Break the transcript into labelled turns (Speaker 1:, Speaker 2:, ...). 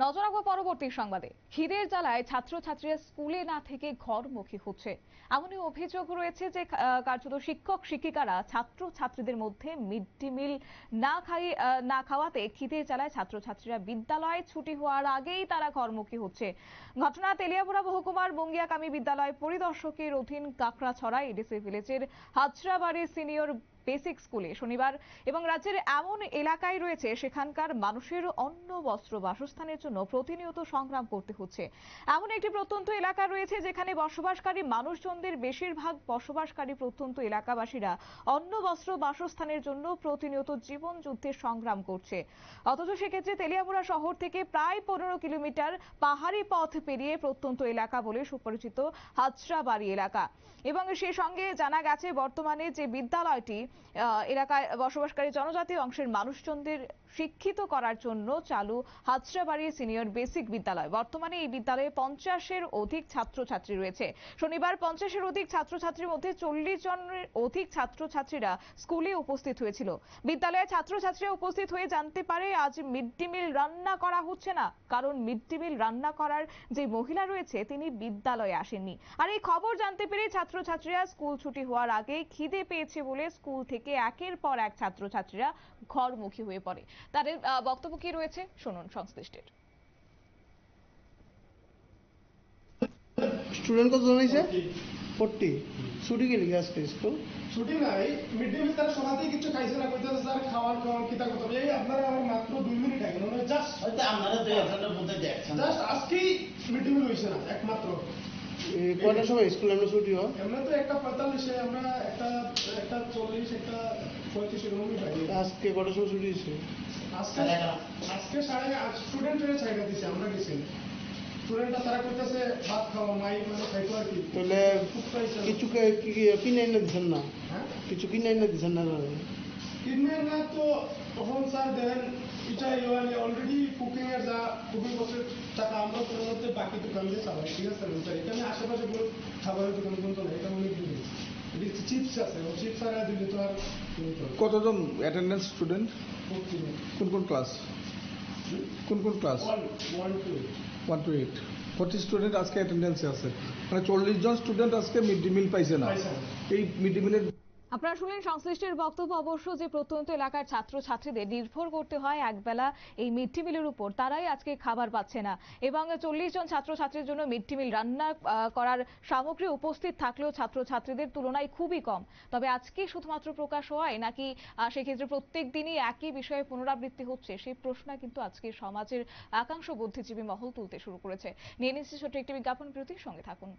Speaker 1: নজর রাখবো পরবর্তী সংবাদে। খিদের জ্বালায় ছাত্রছাত্রীরা স্কুলে না থেকে ঘরমুখী হচ্ছে, এমনই অভিযোগ রয়েছে যে কার্যত শিক্ষক শিক্ষিকারা ছাত্রছাত্রীদের মধ্যে মিড ডে মিল না খাওয়াতে খিদের জ্বালায় ছাত্রছাত্রীরা বিদ্যালয় ছুটি হওয়ার আগেই তারা ঘরমুখী হচ্ছে। ঘটনা তেলিয়ামুড়া মহকুমার বঙ্গিয়াকামী বিদ্যালয় পরিদর্শকের অধীন কাকড়াছড়া এডিসি ভিলেজের হাজরাবাড়ি সিনিয়র বেসিক স্কুলে শনিবার। এবং রাজ্যের এমন এলাকায় রয়েছে সেখানকার মানুষের অন্ন বস্ত্র বাসস্থানের জন্য প্রতিনিয়ত সংগ্রাম করতে হচ্ছে। এমন একটি প্রত্যন্ত এলাকা রয়েছে যেখানে বসবাসকারী মানুষজনদের বেশিরভাগ বসবাসকারী প্রত্যন্ত এলাকাবাসীরা অন্ন বস্ত্র বাসস্থানের জন্য প্রতিনিয়ত জীবন যুদ্ধের সংগ্রাম করছে। অথচ সেক্ষেত্রে তেলিয়ামুড়া শহর থেকে প্রায় 15 কিলোমিটার পাহাড়ি পথ পেরিয়ে প্রত্যন্ত এলাকা বলে সুপরিচিত হাজরাবাড়ি এলাকা। এবং সে সঙ্গে জানা গেছে বর্তমানে যে বিদ্যালয়টি এলাকায় বসবাসকারী জনজাতি অংশের মানুষজনদের শিক্ষিত করার জন্য চালু হাজরাবাড়ি সিনিয়র বেসিক বিদ্যালয়। বর্তমানে এই বিদ্যালয়ে 50-এর অধিক ছাত্রছাত্রী রয়েছে। শনিবার 50-এর অধিক ছাত্রছাত্রীর মধ্যে 40 জনের অধিক ছাত্রছাত্রীরা স্কুলে উপস্থিত হয়েছিল। বিদ্যালয়ে ছাত্রছাত্রীরা উপস্থিত হয়ে জানতে পারে আজ মিড ডে মিল রান্না করা হচ্ছে না, কারণ মিড ডে মিল রান্না করার যে মহিলা রয়েছে তিনি বিদ্যালয়ে আসেননি। আর এই খবর জানতে পেরে ছাত্রছাত্রীরা স্কুল ছুটি হওয়ার আগে খিদে পেয়েছে বলে স্কুল থেকে একের পর এক ছাত্রছাত্রীরা ঘরমুখী হয়ে পড়ে। তাদের বক্তব্য কি রয়েছে শুনুন সংশ্লিষ্টের।
Speaker 2: স্টুডেন্ট কতজন হয়েছে? 40। ছুটি গেলি আজকে স্কুল?
Speaker 3: ছুটি নাই, মিড ডে মিল তারা সকালেই কিছু খাইছে না, কইতাছে স্যার খাওয়ার কিতা কথা। এই আপনারা আমার মাত্র 2 মিনিট আগে মানে জাস্ট
Speaker 4: হয়তো আপনারা দুই একজনের মধ্যে দেখছেন,
Speaker 3: জাস্ট আজকেই মিড ডে মিল হইছে না একমাত্র।
Speaker 2: কয়টার সময় স্কুল আমরা ছুটি হয়?
Speaker 3: আমরা তো 1:45 আমরা একটা 40 একটা 35 এর মধ্যে পাই।
Speaker 2: আজকে কটার সময় ছুটি হয়েছে?
Speaker 3: আজকে 8:30 স্টুডেন্টের সাইডে দিছে, আমরা গেছি স্টুডেন্টরা তারা কইতাছে ভাত খাওয়া মাই মানে খাইতো আর কি।
Speaker 2: তাহলে কিছু কিনে এনে দিচ্ছেন না?
Speaker 3: হ্যাঁ,
Speaker 2: কিছু কিনে এনে দিচ্ছেন না?
Speaker 3: কিনে না তো তখন স্যার দেন এটা মানে অলরেডি কুকিং এর যা কুকিং বছর টাকা আমরা কোনো মধ্যে বাকি দোকান দিয়ে চালাই, ঠিক আছে স্যার। এখানে আশেপাশে কোনো খাবারের দোকান কিন্তু না, এটা অনেক দূরে। চিপস আছে, চিপস আর দিলে তো আর
Speaker 5: কতজন অ্যাটেন্ডেন্স স্টুডেন্ট? কোন কোন ক্লাস? কোন কোন ক্লাস? 1 to 8। 40 স্টুডেন্ট আজকে অ্যাটেন্ডেন্সে আছে, মানে 40 জন স্টুডেন্ট আজকে মিড ডে মিল পাইছে না। এই মিড ডে মিলের
Speaker 1: আপনারা শুনলেন সংশ্লিষ্টের বক্তব্য। অবশ্য যে প্রত্যন্ত এলাকার ছাত্রছাত্রীদের নির্ভর করতে হয় একবেলা এই মিড ডে মিলের উপর, তারাই আজকে খাবার পাচ্ছে না। এবং 40 জন ছাত্রছাত্রীর জন্য মিড ডে মিল রান্না করার সামগ্রী উপস্থিত থাকলেও ছাত্রছাত্রীদের তুলনায় খুবই কম। তবে আজকে শুধুমাত্র প্রকাশ হয় নাকি সেক্ষেত্রে প্রত্যেক দিনই একই বিষয়ে পুনরাবৃত্তি হচ্ছে, সেই প্রশ্ন কিন্তু আজকে সমাজের একাংশ বুদ্ধিজীবী মহল তুলতে শুরু করেছে। নিয়ে নিচ্ছে ছোট্ট একটি বিজ্ঞাপন বিরতির সঙ্গে থাকুন।